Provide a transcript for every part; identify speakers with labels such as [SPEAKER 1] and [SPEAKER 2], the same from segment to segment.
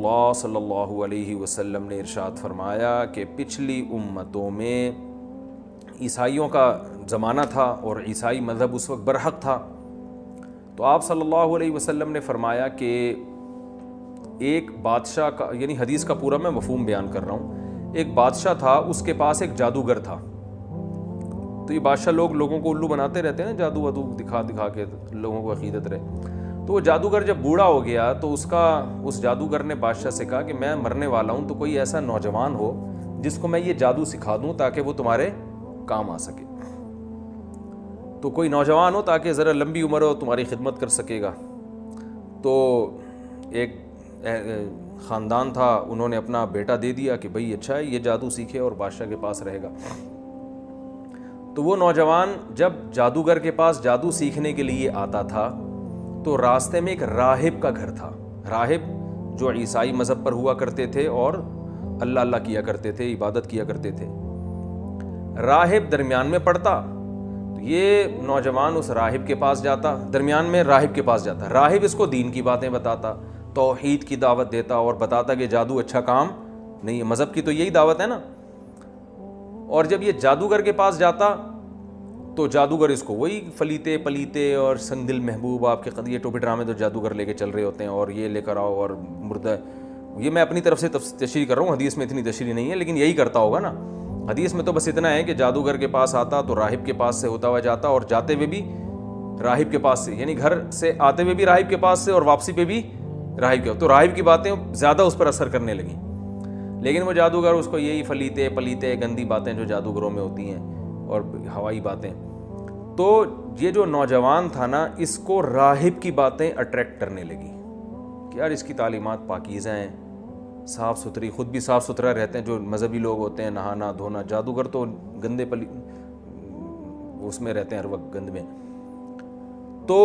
[SPEAKER 1] اللہ صلی اللہ علیہ وسلم نے ارشاد فرمایا کہ پچھلی امتوں میں عیسائیوں کا زمانہ تھا اور عیسائی مذہب اس وقت برحق تھا، تو آپ صلی اللہ علیہ وسلم نے فرمایا کہ ایک بادشاہ کا، یعنی حدیث کا پورا میں مفہوم بیان کر رہا ہوں، ایک بادشاہ تھا، اس کے پاس ایک جادوگر تھا۔ تو یہ بادشاہ لوگوں کو الو بناتے رہتے ہیں، جادو وادو دکھا دکھا کے لوگوں کو عقیدت رہے۔ تو وہ جادوگر جب بوڑھا ہو گیا تو اس جادوگر نے بادشاہ سے کہا کہ میں مرنے والا ہوں، تو کوئی ایسا نوجوان ہو جس کو میں یہ جادو سکھا دوں تاکہ وہ تمہارے کام آ سکے، تو کوئی نوجوان ہو تاکہ ذرا لمبی عمر ہو، تمہاری خدمت کر سکے گا۔ تو ایک خاندان تھا، انہوں نے اپنا بیٹا دے دیا کہ بھئی اچھا ہے، یہ جادو سیکھے اور بادشاہ کے پاس رہے گا۔ تو وہ نوجوان جب جادوگر کے پاس جادو سیکھنے کے لیے آتا تھا تو راستے میں ایک راہب کا گھر تھا۔ راہب جو عیسائی مذہب پر ہوا کرتے تھے اور اللہ اللہ کیا کرتے تھے، عبادت کیا کرتے تھے۔ راہب درمیان میں پڑتا، تو یہ نوجوان اس راہب کے پاس جاتا، درمیان میں راہب کے پاس جاتا، راہب اس کو دین کی باتیں بتاتا، توحید کی دعوت دیتا اور بتاتا کہ جادو اچھا کام نہیں ہے، مذہب کی تو یہی دعوت ہے نا۔ اور جب یہ جادوگر کے پاس جاتا تو جادوگر اس کو وہی فلیتے پلیتے اور سنگ دل محبوب، آپ کے قدیے ٹوپی ڈرامے تو جادوگر لے کے چل رہے ہوتے ہیں، اور یہ لے کر آؤ اور مردہ، یہ میں اپنی طرف سے تشریح کر رہا ہوں، حدیث میں اتنی تشریح نہیں ہے، لیکن یہی کرتا ہوگا نا۔ حدیث میں تو بس اتنا ہے کہ جادوگر کے پاس آتا تو راہب کے پاس سے ہوتا ہوا جاتا، اور جاتے ہوئے بھی راہب کے پاس سے، یعنی گھر سے آتے ہوئے بھی راہب کے پاس سے اور واپسی پہ بھی راہب کے، تو راہب کی باتیں زیادہ اس پر اثر کرنے لگیں۔ لیکن وہ جادوگر اس کو یہی فلیتے پلیتے گندی باتیں جو جادوگروں میں ہوتی ہیں اور ہوائی باتیں، تو یہ جو نوجوان تھا نا، اس کو راہب کی باتیں اٹریکٹ کرنے لگی کہ یار اس کی تعلیمات پاکیزہ ہیں، صاف ستھری، خود بھی صاف ستھرا رہتے ہیں، جو مذہبی لوگ ہوتے ہیں نہانا دھونا، جادوگر تو گندے اس میں رہتے ہیں ہر وقت گند میں۔ تو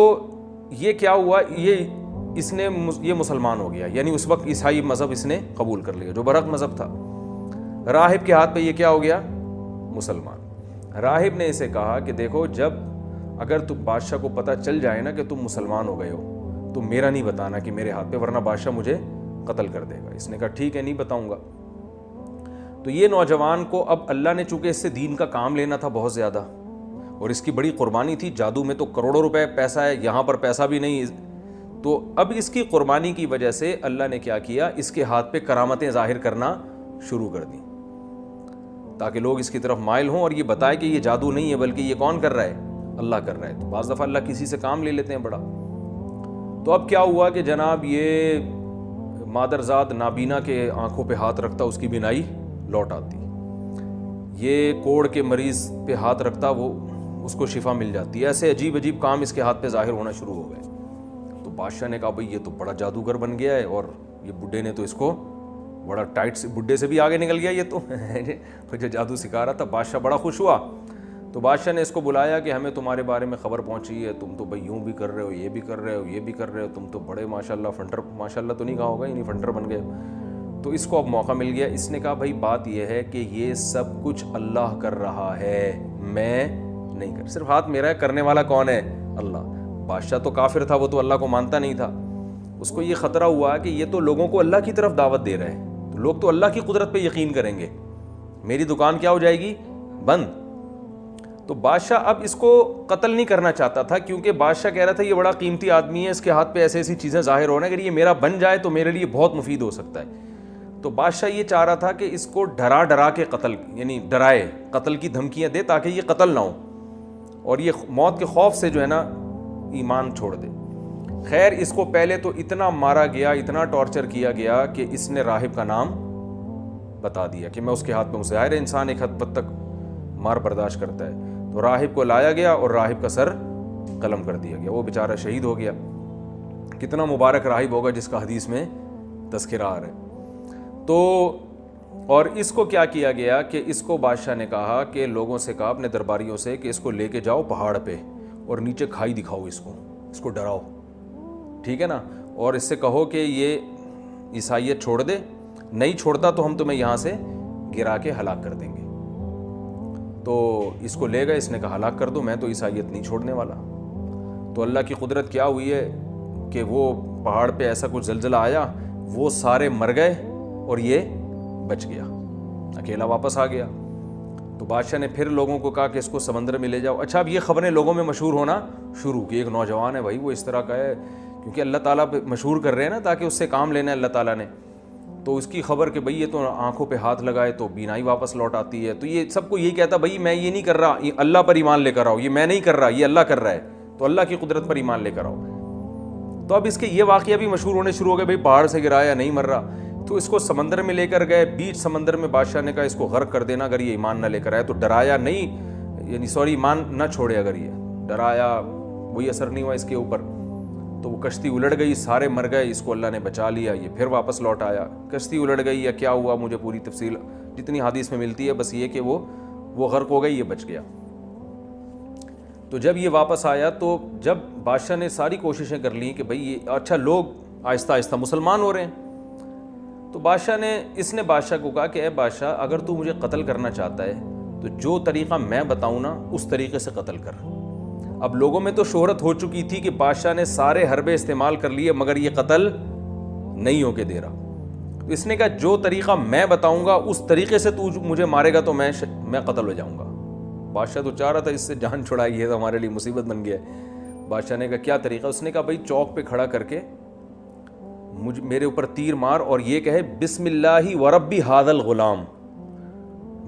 [SPEAKER 1] یہ کیا ہوا، یہ مسلمان ہو گیا، یعنی اس وقت عیسائی مذہب اس نے قبول کر لیا جو برحق مذہب تھا۔ راہب کے ہاتھ پہ یہ کیا ہو گیا، مسلمان۔ راہب نے اسے کہا کہ دیکھو، جب اگر تم بادشاہ کو پتہ چل جائے نا کہ تم مسلمان ہو گئے ہو تو میرا نہیں بتانا کہ میرے ہاتھ پہ، ورنہ بادشاہ مجھے قتل کر دے گا۔ اس نے کہا ٹھیک ہے، نہیں بتاؤں گا۔ تو یہ نوجوان کو اب اللہ نے چونکہ اس سے دین کا کام لینا تھا بہت زیادہ، اور اس کی بڑی قربانی تھی، جادو میں تو کروڑوں روپے پیسہ ہے، یہاں پر پیسہ بھی نہیں، تو اب اس کی قربانی کی وجہ سے اللہ نے کیا کیا، اس کے ہاتھ پہ کرامتیں ظاہر کرنا شروع کر دیں تاکہ لوگ اس کی طرف مائل ہوں اور یہ بتائے کہ یہ جادو نہیں ہے بلکہ یہ کون کر رہا ہے، اللہ کر رہا ہے۔ تو بعض دفعہ اللہ کسی سے کام لے لیتے ہیں بڑا۔ تو اب کیا ہوا کہ جناب یہ مادرزاد نابینا کے آنکھوں پہ ہاتھ رکھتا، اس کی بینائی لوٹ آتی، یہ کوڑ کے مریض پہ ہاتھ رکھتا، وہ اس کو شفا مل جاتی، ایسے عجیب عجیب کام اس کے ہاتھ پہ ظاہر ہونا شروع ہو گئے۔ تو بادشاہ نے کہا بھئی یہ تو بڑا جادوگر بن گیا ہے، اور یہ بڈھے نے تو اس کو بڑا ٹائٹ سے، بڈھے سے بھی آگے نکل گیا یہ تو جو جادو سکھا رہا تھا۔ بادشاہ بڑا خوش ہوا، تو بادشاہ نے اس کو بلایا کہ ہمیں تمہارے بارے میں خبر پہنچی ہے، تم تو بھئی یوں بھی کر رہے ہو، یہ بھی کر رہے ہو، یہ بھی کر رہے ہو، تم تو بڑے ماشاءاللہ فنٹر، ماشاءاللہ تو نہیں کہا ہوگا، یعنی فنٹر بن گئے۔ تو اس کو اب موقع مل گیا، اس نے کہا بھئی بات یہ ہے کہ یہ سب کچھ اللہ کر رہا ہے، میں نہیں کر، صرف ہاتھ میرا ہے، کرنے والا کون ہے، اللہ۔ بادشاہ تو کافر تھا، وہ تو اللہ کو مانتا نہیں تھا، اس کو یہ خطرہ ہوا کہ یہ تو لوگوں کو اللہ کی طرف دعوت دے رہے ہیں، تو لوگ تو اللہ کی قدرت پہ یقین کریں گے، میری دکان کیا ہو جائے گی، بند۔ تو بادشاہ اب اس کو قتل نہیں کرنا چاہتا تھا، کیونکہ بادشاہ کہہ رہا تھا یہ بڑا قیمتی آدمی ہے، اس کے ہاتھ پہ ایسی ایسی چیزیں ظاہر ہو رہی ہیں، اگر یہ میرا بن جائے تو میرے لیے بہت مفید ہو سکتا ہے۔ تو بادشاہ یہ چاہ رہا تھا کہ اس کو ڈرا ڈرا کے قتل، یعنی ڈرائے، قتل کی دھمکیاں دے تاکہ یہ قتل نہ ہو اور یہ موت کے خوف سے جو ہے نا ایمان چھوڑ دے۔ خیر اس کو پہلے تو اتنا مارا گیا، اتنا ٹارچر کیا گیا کہ اس نے راہب کا نام بتا دیا کہ میں اس کے ہاتھ پہ ہوں۔ ظاہر ہے انسان ایک حد تک مار برداشت کرتا ہے، تو راہب کو لایا گیا اور راہب کا سر قلم کر دیا گیا، وہ بیچارہ شہید ہو گیا۔ کتنا مبارک راہب ہوگا جس کا حدیث میں تذکرہ آ رہا ہے۔ تو اور اس کو کیا کیا گیا کہ اس کو بادشاہ نے کہا کہ لوگوں سے کہا اپنے درباریوں سے کہ اس کو لے کے جاؤ پہاڑ پہ اور نیچے کھائی دکھاؤ، اس کو ڈراؤ، ٹھیک ہے نا، اور اس سے کہو کہ یہ عیسائیت چھوڑ دے، نہیں چھوڑتا تو ہم تمہیں یہاں سے گرا کے ہلاک کر دیں گے۔ تو اس کو لے گئے، اس نے کہا ہلاک کر دو، میں تو عیسائیت نہیں چھوڑنے والا۔ تو اللہ کی قدرت کیا ہوئی ہے کہ وہ پہاڑ پہ ایسا کچھ زلزلہ آیا وہ سارے مر گئے اور یہ بچ گیا, اکیلا واپس آ گیا. تو بادشاہ نے پھر لوگوں کو کہا کہ اس کو سمندر میں لے جاؤ. اچھا, اب یہ خبریں لوگوں میں مشہور ہونا شروع کی, ایک نوجوان ہے بھائی وہ اس طرح کا ہے, کیونکہ اللہ تعالیٰ مشہور کر رہے ہیں نا تاکہ اس سے کام لینا ہے اللہ تعالیٰ نے. تو اس کی خبر کہ بھئی یہ تو آنکھوں پہ ہاتھ لگائے تو بینائی واپس لوٹ آتی ہے. تو یہ سب کو یہی کہتا بھئی میں یہ نہیں کر رہا, یہ اللہ پر ایمان لے کر آؤ, یہ میں نہیں کر رہا, یہ اللہ کر رہا ہے, تو اللہ کی قدرت پر ایمان لے کر آؤ. تو اب اس کے یہ واقعہ بھی مشہور ہونے شروع ہو گئے, بھئی پہاڑ سے گرایا نہیں مر رہا. تو اس کو سمندر میں لے کر گئے, بیچ سمندر میں بادشاہ نے کہا اس کو غرق کر دینا اگر یہ ایمان نہ لے کر آئے. تو ڈرایا نہیں, یعنی ایمان نہ چھوڑے, اگر یہ ڈرایا وہی اثر نہیں ہوا اس کے اوپر. تو وہ کشتی الٹ گئی, سارے مر گئے, اس کو اللہ نے بچا لیا, یہ پھر واپس لوٹ آیا. کشتی الٹ گئی یا کیا ہوا مجھے پوری تفصیل جتنی حدیث میں ملتی ہے بس یہ کہ وہ غرق ہو گئی, یہ بچ گیا. تو جب یہ واپس آیا تو جب بادشاہ نے ساری کوششیں کر لیں کہ بھئی یہ اچھا لوگ آہستہ آہستہ مسلمان ہو رہے ہیں, تو اس نے بادشاہ کو کہا کہ اے بادشاہ اگر تو مجھے قتل کرنا چاہتا ہے تو جو طریقہ میں بتاؤں نا اس طریقے سے قتل کر. اب لوگوں میں تو شہرت ہو چکی تھی کہ بادشاہ نے سارے حربے استعمال کر لیے مگر یہ قتل نہیں ہو کے دے رہا. تو اس نے کہا جو طریقہ میں بتاؤں گا اس طریقے سے تو مجھے مارے گا تو میں قتل ہو جاؤں گا. بادشاہ تو چاہ رہا تھا اس سے جان چھڑائی, ہے تو ہمارے لیے مصیبت بن گیا ہے. بادشاہ نے کہا کیا طریقہ؟ اس نے کہا بھائی چوک پہ کھڑا کر کے میرے اوپر تیر مار اور یہ کہے بسم اللہ و ربی ھذا الغلام,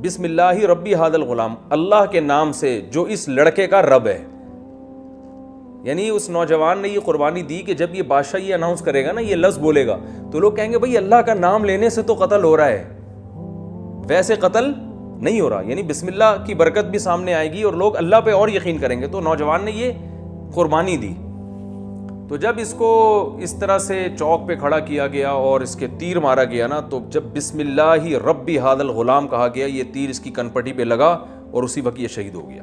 [SPEAKER 1] بسم اللہ ربی ھذا الغلام, اللہ کے نام سے جو اس لڑکے کا رب ہے. یعنی اس نوجوان نے یہ قربانی دی کہ جب یہ بادشاہ یہ اناؤنس کرے گا نا, یہ لفظ بولے گا تو لوگ کہیں گے بھئی اللہ کا نام لینے سے تو قتل ہو رہا ہے, ویسے قتل نہیں ہو رہا. یعنی بسم اللہ کی برکت بھی سامنے آئے گی اور لوگ اللہ پہ اور یقین کریں گے. تو نوجوان نے یہ قربانی دی. تو جب اس کو اس طرح سے چوک پہ کھڑا کیا گیا اور اس کے تیر مارا گیا نا, تو جب بسم اللہ ربی ھذا الغلام کہا گیا یہ تیر اس کی کن پٹی پہ لگا اور اسی وقت یہ شہید ہو گیا.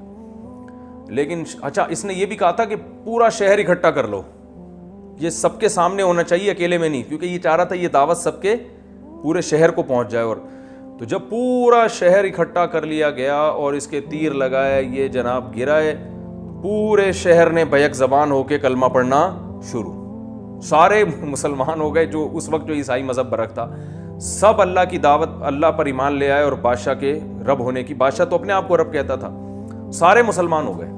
[SPEAKER 1] لیکن اچھا اس نے یہ بھی کہا تھا کہ پورا شہر اکٹھا کر لو, یہ سب کے سامنے ہونا چاہیے اکیلے میں نہیں, کیونکہ یہ چاہ رہا تھا یہ دعوت سب کے پورے شہر کو پہنچ جائے. اور تو جب پورا شہر اکٹھا کر لیا گیا اور اس کے تیر لگائے, یہ جناب گرائے, پورے شہر نے بیک زبان ہو کے کلمہ پڑھنا شروع, سارے مسلمان ہو گئے. جو اس وقت جو عیسائی مذہب برک تھا سب اللہ کی دعوت, اللہ پر ایمان لے آئے اور بادشاہ کے رب ہونے کی, بادشاہ تو اپنے آپ کو رب کہتا تھا, سارے مسلمان ہو گئے.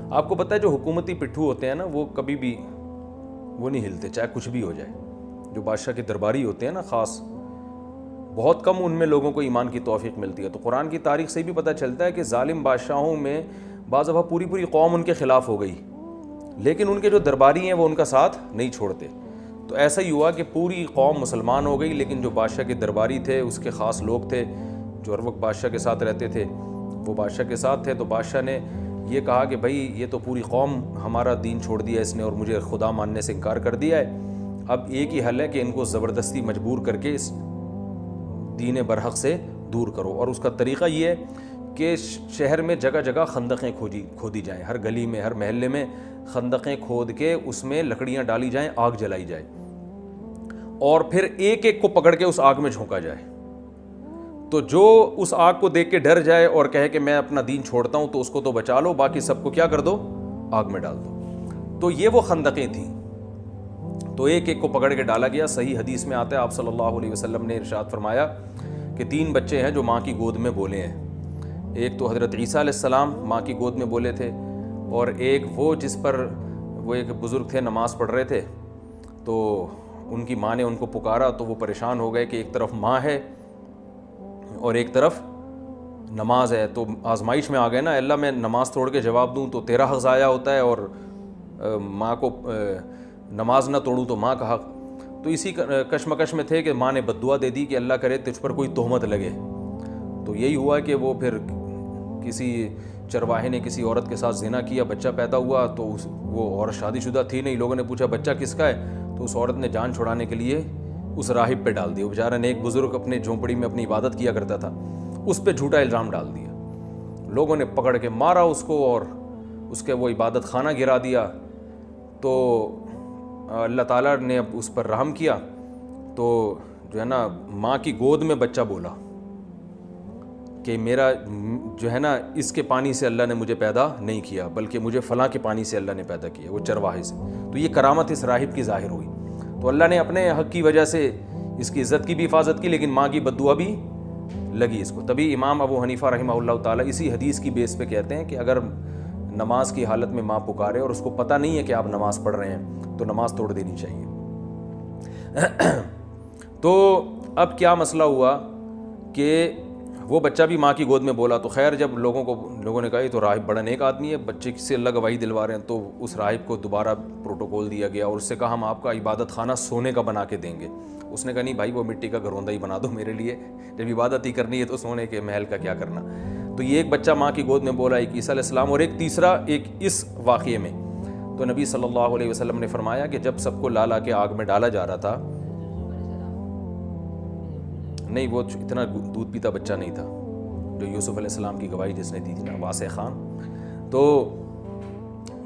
[SPEAKER 1] آپ کو پتہ ہے جو حکومتی پٹھو ہوتے ہیں نا وہ کبھی بھی وہ نہیں ہلتے چاہے کچھ بھی ہو جائے. جو بادشاہ کے درباری ہوتے ہیں نا خاص, بہت کم ان میں لوگوں کو ایمان کی توفیق ملتی ہے. تو قرآن کی تاریخ سے بھی پتہ چلتا ہے کہ ظالم بادشاہوں میں بعض دفعہ پوری قوم ان کے خلاف ہو گئی, لیکن ان کے جو درباری ہیں وہ ان کا ساتھ نہیں چھوڑتے. تو ایسا ہی ہوا کہ پوری قوم مسلمان ہو گئی, لیکن جو بادشاہ کے درباری تھے اس کے خاص لوگ تھے جو ہر وقت بادشاہ کے ساتھ رہتے تھے, وہ بادشاہ کے ساتھ تھے. تو بادشاہ نے یہ کہا کہ بھائی یہ تو پوری قوم ہمارا دین چھوڑ دیا اس نے اور مجھے خدا ماننے سے انکار کر دیا ہے. اب ایک ہی حل ہے کہ ان کو زبردستی مجبور کر کے اس دین برحق سے دور کرو. اور اس کا طریقہ یہ ہے کہ شہر میں جگہ جگہ خندقیں کھودی جائیں, ہر گلی میں ہر محلے میں خندقیں کھود کے اس میں لکڑیاں ڈالی جائیں, آگ جلائی جائے اور پھر ایک ایک کو پکڑ کے اس آگ میں جھونکا جائے. تو جو اس آگ کو دیکھ کے ڈر جائے اور کہے کہ میں اپنا دین چھوڑتا ہوں تو اس کو تو بچا لو, باقی سب کو کیا کر دو, آگ میں ڈال دو. تو یہ وہ خندقیں تھیں. تو ایک ایک کو پکڑ کے ڈالا گیا. صحیح حدیث میں آتا ہے آپ صلی اللہ علیہ وسلم نے ارشاد فرمایا کہ 3 بچے ہیں جو ماں کی گود میں بولے ہیں. ایک تو حضرت عیسیٰ علیہ السلام ماں کی گود میں بولے تھے, اور ایک وہ جس پر وہ ایک بزرگ تھے نماز پڑھ رہے تھے تو ان کی ماں نے ان کو پکارا تو وہ پریشان ہو گئے کہ ایک طرف ماں ہے اور ایک طرف نماز ہے. تو آزمائش میں آ گئے نا, اللہ میں نماز توڑ کے جواب دوں تو تیرا حق ضائع ہوتا ہے اور ماں کو نماز نہ توڑوں تو ماں کا حق. تو اسی کشمکش میں تھے کہ ماں نے بد دعا دے دی کہ اللہ کرے تجھ پر کوئی تہمت لگے. تو یہی ہوا کہ وہ پھر کسی چرواہے نے کسی عورت کے ساتھ زنا کیا, بچہ پیدا ہوا. تو وہ عورت شادی شدہ تھی نہیں, لوگوں نے پوچھا بچہ کس کا ہے, تو اس عورت نے جان چھڑانے کے لیے اس راہب پہ ڈال دیا. بیچارہ نے, ایک بزرگ اپنے جھونپڑی میں اپنی عبادت کیا کرتا تھا, اس پہ جھوٹا الزام ڈال دیا. لوگوں نے پکڑ کے مارا اس کو اور اس کے وہ عبادت خانہ گرا دیا. تو اللہ تعالیٰ نے اب اس پر رحم کیا تو جو ہے نا ماں کی گود میں بچہ بولا کہ میرا جو ہے نا اس کے پانی سے اللہ نے مجھے پیدا نہیں کیا بلکہ مجھے فلاں کے پانی سے اللہ نے پیدا کیا, وہ چرواہے سے. تو یہ کرامت اس راہب کی ظاہر ہوئی. تو اللہ نے اپنے حق کی وجہ سے اس کی عزت کی بھی حفاظت کی، لیکن ماں کی بد دعا بھی لگی اس کو. تبھی امام ابو حنیفہ رحمہ اللہ تعالیٰ اسی حدیث کی بیس پہ کہتے ہیں کہ اگر نماز کی حالت میں ماں پکارے اور اس کو پتہ نہیں ہے کہ آپ نماز پڑھ رہے ہیں تو نماز توڑ دینی چاہیے. تو اب کیا مسئلہ ہوا کہ وہ بچہ بھی ماں کی گود میں بولا. تو خیر جب لوگوں نے کہا یہ تو راہب بڑا نیک آدمی ہے، بچے سے اللہ گواہی دلوا رہے ہیں، تو اس راہب کو دوبارہ پروٹوکول دیا گیا اور اس سے کہا ہم آپ کا عبادت خانہ سونے کا بنا کے دیں گے. اس نے کہا نہیں بھائی، وہ مٹی کا گھروندا ہی بنا دو میرے لیے، جب عبادت ہی کرنی ہے تو سونے کے محل کا کیا کرنا. تو یہ ایک بچہ ماں کی گود میں بولا، ایک عیسیٰ علیہ السلام، اور ایک تیسرا ایک اس واقعے میں. تو نبی صلی اللہ علیہ وسلم نے فرمایا کہ جب سب کو لا لا کے آگ میں ڈالا جا رہا تھا، نہیں وہ اتنا دودھ پیتا بچہ نہیں تھا جو یوسف علیہ السلام کی گواہی جس نے دی تھی نا، واسع خان، تو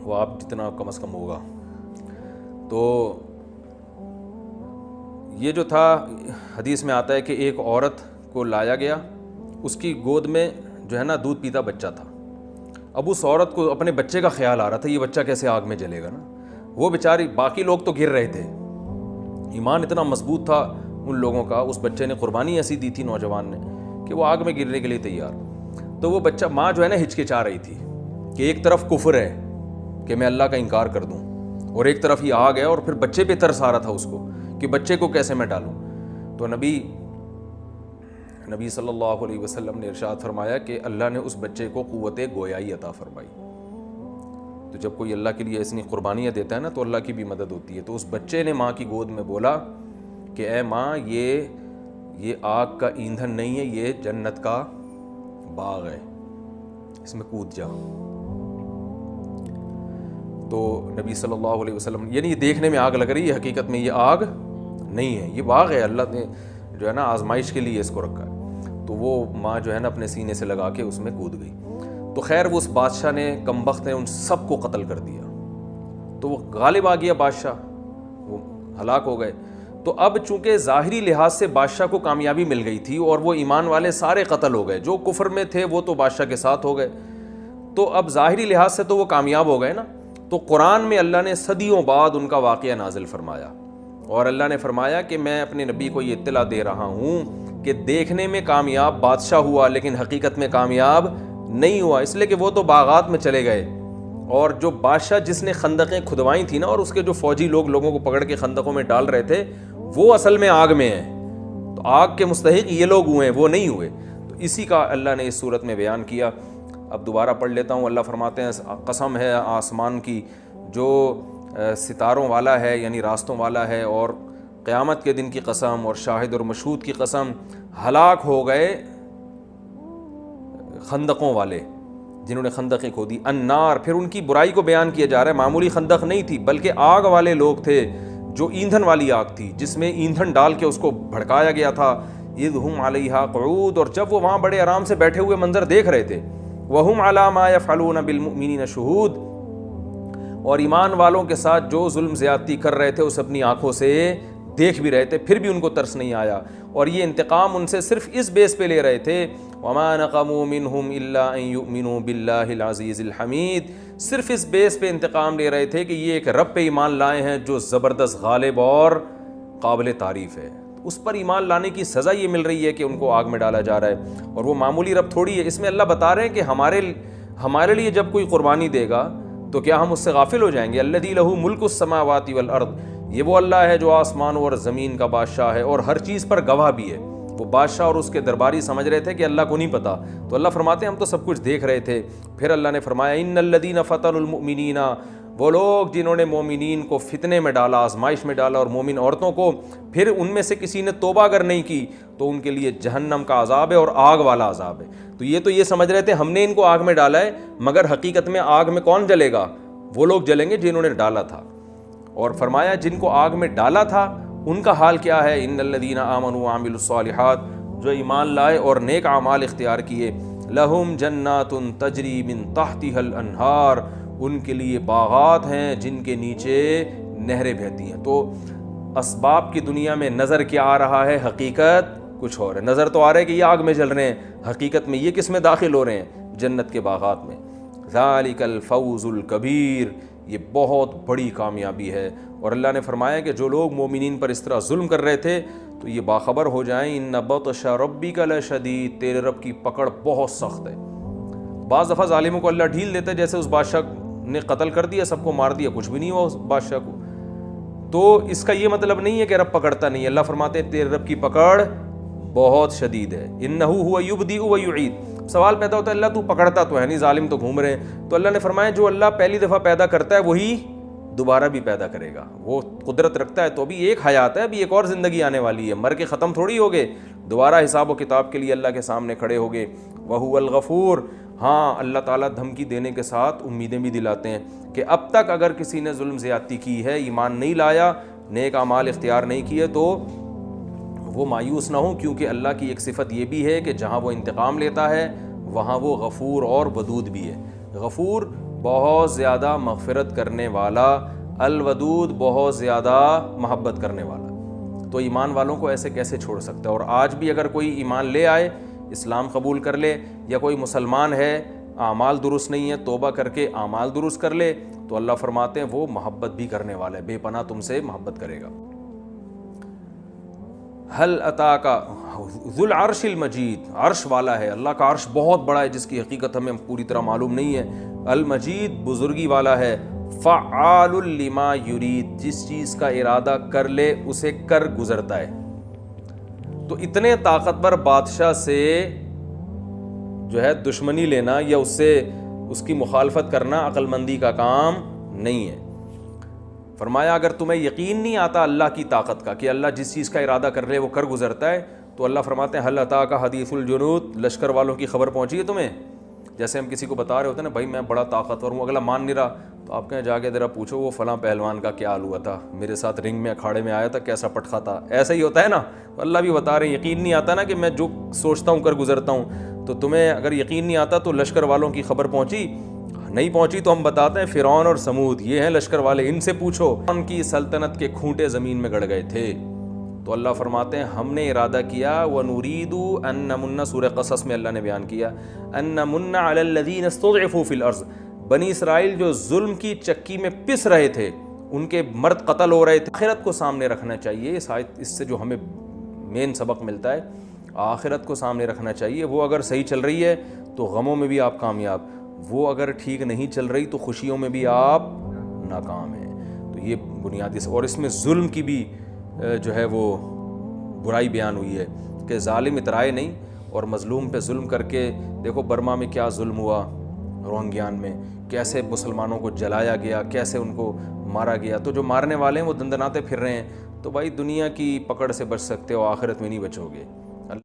[SPEAKER 1] وہ آپ جتنا کم از کم ہوگا. تو یہ جو تھا حدیث میں آتا ہے کہ ایک عورت کو لایا گیا، اس کی گود میں جو ہے نا دودھ پیتا بچہ تھا. اب اس عورت کو اپنے بچے کا خیال آ رہا تھا یہ بچہ کیسے آگ میں جلے گا نا. وہ بیچاری، باقی لوگ تو گر رہے تھے، ایمان اتنا مضبوط تھا ان لوگوں کا، اس بچے نے قربانی ایسی دی تھی نوجوان نے کہ وہ آگ میں گرنے کے لیے تیار. تو وہ بچہ، ماں جو ہے نا ہچکچا رہی تھی کہ ایک طرف کفر ہے کہ میں اللہ کا انکار کر دوں، اور ایک طرف یہ آگ ہے، اور پھر بچے پہ ترس آ رہا تھا اس کو کہ بچے کو کیسے میں ڈالوں. تو نبی صلی اللہ علیہ وسلم نے ارشاد فرمایا کہ اللہ نے اس بچے کو قوت گویائی عطا فرمائی. تو جب کوئی اللہ کے لیے ایسی قربانیاں دیتا ہے نا تو اللہ کی بھی مدد ہوتی ہے. تو اس بچے نے ماں کی گود میں بولا کہ اے ماں، یہ آگ کا ایندھن نہیں ہے، یہ جنت کا باغ ہے، اس میں کود جا. تو نبی صلی اللہ علیہ وسلم، یعنی یہ دیکھنے میں آگ لگ رہی ہے، حقیقت میں یہ آگ نہیں ہے، یہ باغ ہے، اللہ نے جو ہے نا آزمائش کے لیے اس کو رکھا ہے. تو وہ ماں جو ہے نا اپنے سینے سے لگا کے اس میں کود گئی. تو خیر وہ اس بادشاہ نے، کم بخت نے، ان سب کو قتل کر دیا. تو وہ غالب آ گیا بادشاہ، وہ ہلاک ہو گئے. تو اب چونکہ ظاہری لحاظ سے بادشاہ کو کامیابی مل گئی تھی اور وہ ایمان والے سارے قتل ہو گئے، جو کفر میں تھے وہ تو بادشاہ کے ساتھ ہو گئے، تو اب ظاہری لحاظ سے تو وہ کامیاب ہو گئے نا. تو قرآن میں اللہ نے صدیوں بعد ان کا واقعہ نازل فرمایا، اور اللہ نے فرمایا کہ میں اپنے نبی کو یہ اطلاع دے رہا ہوں کہ دیکھنے میں کامیاب بادشاہ ہوا لیکن حقیقت میں کامیاب نہیں ہوا، اس لیے کہ وہ تو باغات میں چلے گئے. اور جو بادشاہ جس نے خندقیں کھدوائیں تھیں نا، اور اس کے جو فوجی لوگوں کو پکڑ کے خندقوں میں ڈال رہے تھے، وہ اصل میں آگ میں ہیں. تو آگ کے مستحق یہ لوگ ہوئے ہیں، وہ نہیں ہوئے. تو اسی کا اللہ نے اس صورت میں بیان کیا. اب دوبارہ پڑھ لیتا ہوں. اللہ فرماتے ہیں قسم ہے آسمان کی جو ستاروں والا ہے، یعنی راستوں والا ہے، اور قیامت کے دن کی قسم، اور شاہد اور مشہود کی قسم، ہلاک ہو گئے خندقوں والے جنہوں نے خندقیں کھودی. النار، پھر ان کی برائی کو بیان کیا جا رہا ہے. معمولی خندق نہیں تھی بلکہ آگ والے لوگ تھے، جو ایندھن والی آگ تھی جس میں ایندھن ڈال کے اس کو بھڑکایا گیا تھا. اذ ہم علیہا قعود، اور جب وہ وہاں بڑے آرام سے بیٹھے ہوئے منظر دیکھ رہے تھے. وہم علی ما یفعلون بالمؤمنین شہود، اور ایمان والوں کے ساتھ جو ظلم زیادتی کر رہے تھے اس اپنی آنکھوں سے دیکھ بھی رہے تھے، پھر بھی ان کو ترس نہیں آیا. اور یہ انتقام ان سے صرف اس بیس پہ لے رہے تھے. وما نقموا منہم الا ان یؤمنوا باللہ العزیز الحمید، صرف اس بیس پہ انتقام لے رہے تھے کہ یہ ایک رب پہ ایمان لائے ہیں جو زبردست، غالب اور قابل تعریف ہے. اس پر ایمان لانے کی سزا یہ مل رہی ہے کہ ان کو آگ میں ڈالا جا رہا ہے، اور وہ معمولی رب تھوڑی ہے. اس میں اللہ بتا رہے ہیں کہ ہمارے لیے جب کوئی قربانی دے گا تو کیا ہم اس سے غافل ہو جائیں گے؟ الذی لہ ملک السماوات والارض، یہ وہ اللہ ہے جو آسمان اور زمین کا بادشاہ ہے اور ہر چیز پر گواہ بھی ہے. وہ بادشاہ اور اس کے درباری سمجھ رہے تھے کہ اللہ کو نہیں پتا، تو اللہ فرماتے ہیں ہم تو سب کچھ دیکھ رہے تھے. پھر اللہ نے فرمایا ان الذین فتنوا المؤمنین، وہ لوگ جنہوں نے مومنین کو فتنے میں ڈالا، آزمائش میں ڈالا، اور مومن عورتوں کو، پھر ان میں سے کسی نے توبہ اگر نہیں کی تو ان کے لیے جہنم کا عذاب ہے اور آگ والا عذاب ہے. تو یہ سمجھ رہے تھے ہم نے ان کو آگ میں ڈالا ہے، مگر حقیقت میں آگ میں کون جلے گا؟ وہ لوگ جلیں گے جنہوں نے ڈالا تھا. اور فرمایا جن کو آگ میں ڈالا تھا ان کا حال کیا ہے؟ ان الذین آمنوا وعملوا الصالحات، جو ایمان لائے اور نیک اعمال اختیار کیے، لہم جنات تجری من تحتها الانہار، ان کے لیے باغات ہیں جن کے نیچے نہریں بہتی ہیں. تو اسباب کی دنیا میں نظر کیا آ رہا ہے، حقیقت کچھ اور ہے. نظر تو آ رہا ہے کہ یہ آگ میں جل رہے ہیں، حقیقت میں یہ کس میں داخل ہو رہے ہیں؟ جنت کے باغات میں. ذالک الفوز الکبیر، یہ بہت بڑی کامیابی ہے۔ اور اللہ نے فرمایا کہ جو لوگ مومنین پر اس طرح ظلم کر رہے تھے تو یہ باخبر ہو جائیں ان بطش ربک لشدید، تیرے رب کی پکڑ بہت سخت ہے۔ بعض دفعہ ظالموں کو اللہ ڈھیل دیتا ہے، جیسے اس بادشاہ نے قتل کر دیا، سب کو مار دیا، کچھ بھی نہیں ہوا اس بادشاہ کو، تو اس کا یہ مطلب نہیں ہے کہ رب پکڑتا نہیں ہے۔ اللہ فرماتے ہیں تیرے رب کی پکڑ بہت شدید ہے۔ انہ ہوا یبدئ و یعید۔ سوال پیدا ہوتا ہے اللہ تو پکڑتا تو ہے نہیں، ظالم تو گھوم رہے ہیں، تو اللہ نے فرمایا جو اللہ پہلی دفعہ پیدا کرتا ہے وہی دوبارہ بھی پیدا کرے گا، وہ قدرت رکھتا ہے۔ تو ابھی ایک حیات ہے، ابھی ایک اور زندگی آنے والی ہے، مر کے ختم تھوڑی ہوگے، دوبارہ حساب و کتاب کے لیے اللہ کے سامنے کھڑے ہوگے۔ وَهُوَ الْغَفُورُ۔ ہاں اللہ تعالیٰ دھمکی دینے کے ساتھ امیدیں بھی دلاتے ہیں کہ اب تک اگر کسی نے ظلم زیادتی کی ہے، ایمان نہیں لایا، نیک اعمال اختیار نہیں کیے، تو وہ مایوس نہ ہوں، کیونکہ اللہ کی ایک صفت یہ بھی ہے کہ جہاں وہ انتقام لیتا ہے وہاں وہ غفور اور ودود بھی ہے۔ غفور بہت زیادہ مغفرت کرنے والا، الودود بہت زیادہ محبت کرنے والا۔ تو ایمان والوں کو ایسے کیسے چھوڑ سکتا ہے؟ اور آج بھی اگر کوئی ایمان لے آئے، اسلام قبول کر لے، یا کوئی مسلمان ہے اعمال درست نہیں ہے، توبہ کر کے اعمال درست کر لے، تو اللہ فرماتے ہیں وہ محبت بھی کرنے والا ہے، بے پناہ تم سے محبت کرے گا۔ حل اتاک ذو العرش المجید، عرش والا ہے، اللہ کا عرش بہت بڑا ہے جس کی حقیقت ہمیں پوری طرح معلوم نہیں ہے۔ المجید بزرگی والا ہے، فعال لما یرید، جس چیز کا ارادہ کر لے اسے کر گزرتا ہے۔ تو اتنے طاقتور بادشاہ سے جو ہے دشمنی لینا یا اس سے اس کی مخالفت کرنا عقل مندی کا کام نہیں ہے۔ فرمایا اگر تمہیں یقین نہیں آتا اللہ کی طاقت کا کہ اللہ جس چیز کا ارادہ کر لے وہ کر گزرتا ہے، تو اللہ فرماتے ہیں حل اتاک حدیث الجنود، لشکر والوں کی خبر پہنچی ہے تمہیں؟ جیسے ہم کسی کو بتا رہے ہوتے ہیں نا، بھائی میں بڑا طاقتور ہوں، اگلا مان نہیں رہا تو آپ کہیں جا کے ذرا پوچھو وہ فلاں پہلوان کا کیا حال ہوا تھا، میرے ساتھ رنگ میں اکھاڑے میں آیا تھا، کیسا پٹخا تھا۔ ایسا ہی ہوتا ہے نا، تو اللہ بھی بتا رہے ہیں یقین نہیں آتا نا کہ میں جو سوچتا ہوں کر گزرتا ہوں، تو تمہیں اگر یقین نہیں آتا تو لشکر والوں کی خبر پہنچی؟ نہیں پہنچی تو ہم بتاتے ہیں فرعون اور سمود یہ ہیں لشکر والے، ان سے پوچھو، ان کی سلطنت کے کھونٹے زمین میں گڑ گئے تھے۔ تو اللہ فرماتے ہیں ہم نے ارادہ کیا وَنُرِيدُ أَن نَّمُنَّ، سورہ قصص میں اللہ نے بیان کیا أَن نَّمُنَّ عَلَى الَّذِينَ اسْتُضْعِفُوا فِي الْأَرْضِ، بنی اسرائیل جو ظلم کی چکی میں پس رہے تھے، ان کے مرد قتل ہو رہے تھے، آخرت کو سامنے رکھنا چاہیے۔ اس سے جو ہمیں مین سبق ملتا ہے آخرت کو سامنے رکھنا چاہیے۔ وہ اگر صحیح چل رہی ہے تو غموں میں بھی آپ کامیاب، وہ اگر ٹھیک نہیں چل رہی تو خوشیوں میں بھی آپ ناکام ہیں۔ تو یہ بنیادی اور اس میں ظلم کی بھی جو ہے وہ برائی بیان ہوئی ہے کہ ظالم اترائے نہیں اور مظلوم پہ ظلم کر کے، دیکھو برما میں کیا ظلم ہوا، روہنگیان میں کیسے مسلمانوں کو جلایا گیا، کیسے ان کو مارا گیا۔ تو جو مارنے والے ہیں وہ دندناتے پھر رہے ہیں، تو بھائی دنیا کی پکڑ سے بچ سکتے ہو، آخرت میں نہیں بچو گے۔